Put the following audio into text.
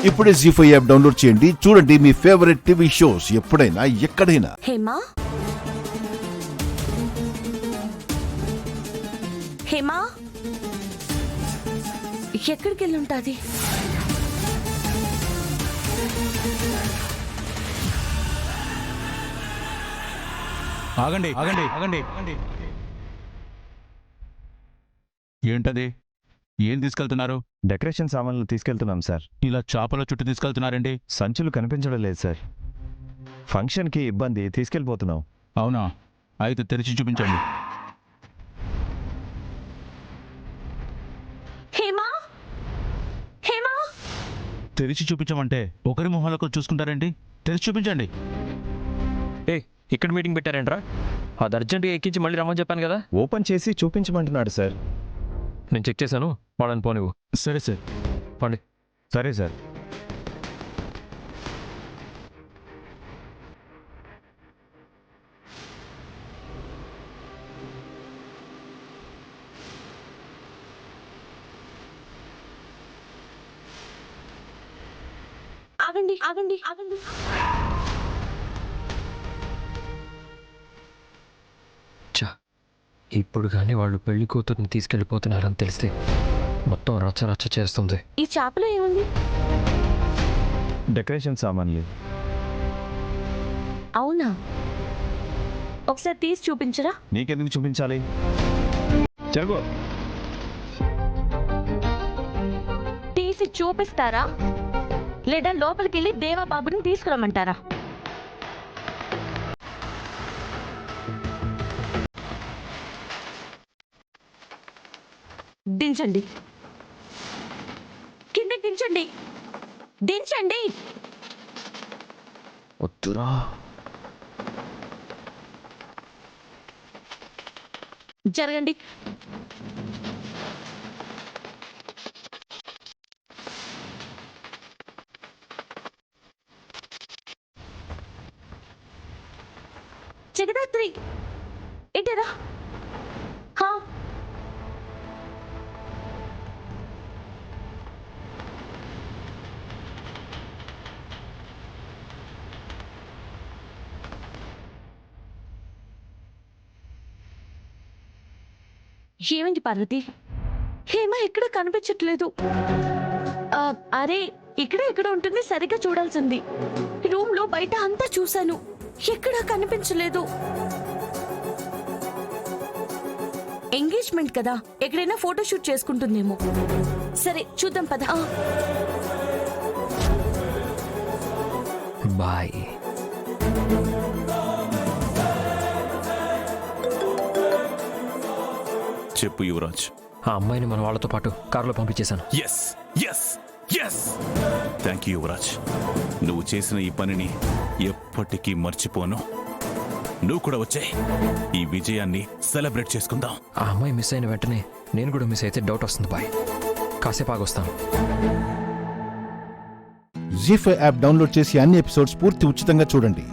ఇప్పుడే జీ5 app download చేయండి. చూడండి మీ ఫేవరెట్ టీవీ షోస్ ఎప్పుడైనా ఎక్కడైనా. హేమా హేమా ఎక్కడికి వెళ్ళి ఉంటుంది? ఆగండి ఆగండి ఆగండి ఏంటది? ఏం తీసుకెళ్తున్నారు? డెకరేషన్ సామాన్లు తీసుకెళ్తున్నాం సార్. ఇలా చాపల చుట్టూ తీసుకెళ్తున్నారండి? సంచులు కనిపించడం లేదు సార్. ఫంక్షన్కి ఇబ్బంది, తీసుకెళ్ళిపోతున్నాం. అవునా? అయితే తెరిచి చూపించండి. హేమా హేమా తెరిచి చూపించమంటే ఒకరి మొహాలకు చూసుకుంటారండి? తెరిచి చూపించండి. ఏ ఇక్కడ మీటింగ్ పెట్టారేంట్రా? అది అర్జెంటుగా ఎక్కించి మళ్ళీ రమ్మని చెప్పాను కదా. ఓపెన్ చేసి చూపించమంటున్నాడు సార్. నేను చెక్ చేశాను, వాళ్ళని పోనివ్వు. సరే సార్. పండి. సరే సార్. ఆగండి ఆగండి ఆగండి. చా, ఇప్పుడు కానీ వాళ్ళు పెళ్లి కూతుర్ని తీసుకెళ్ళిపోతున్నారని తెలిస్తే మొత్తం రచ్చ రచ్చ చేస్తుంది. ఈ చేపలో ఏముంది? డెకరేషన్ సామాన్లు. అవునా? ఒకసారి తీసి చూపించరా? నీకెందుకు చూపించాలి? జరుగు. తీసి చూపిస్తారా లేదా లోపలికి వెళ్ళి దేవాబాబుని తీసుకురమ్మంటారా? దించండి, కింద దించండి, దించండి. వద్దురా. జరగండి. జగదాత్రి ఏంటరా? ఏమైంది పార్వతి? హేమ ఎక్కడ కనిపించట్లేదు. అరే ఇక్కడ ఎక్కడ ఉంటుంది, సరిగ్గా చూడాల్సింది. రూమ్ లో బయట అంతా చూశాను, ఎక్కడా కనిపించలేదు. ఎంగేజ్మెంట్ కదా, ఎక్కడైనా ఫోటోషూట్ చేసుకుంటుందేమో. సరే చూద్దాం పద. బాయ్. చెప్పు యువరాజ్. ఆ అమ్మాయిని మన వాళ్ళతో పాటు కారులో పంపించేశాను. Yes yes yes thank you Yuvraj. నువ్వు చేసిన ఈ పనిని ఎప్పటికీ మర్చిపోను. నువ్వు కూడా వచ్చే ఈ విజయాన్ని సెలబ్రేట్ చేసుకుందాం. ఆ అమ్మాయి మిస్ అయిన వెంటనే నేను కూడా మిస్ అయితే డౌట్ వస్తుంది. బాయ్, కాసేపు ఆగొస్తాను. జీ5 యాప్ డౌన్లోడ్ చేసి అన్ని ఎపిసోడ్స్ పూర్తి ఉచితంగా చూడండి.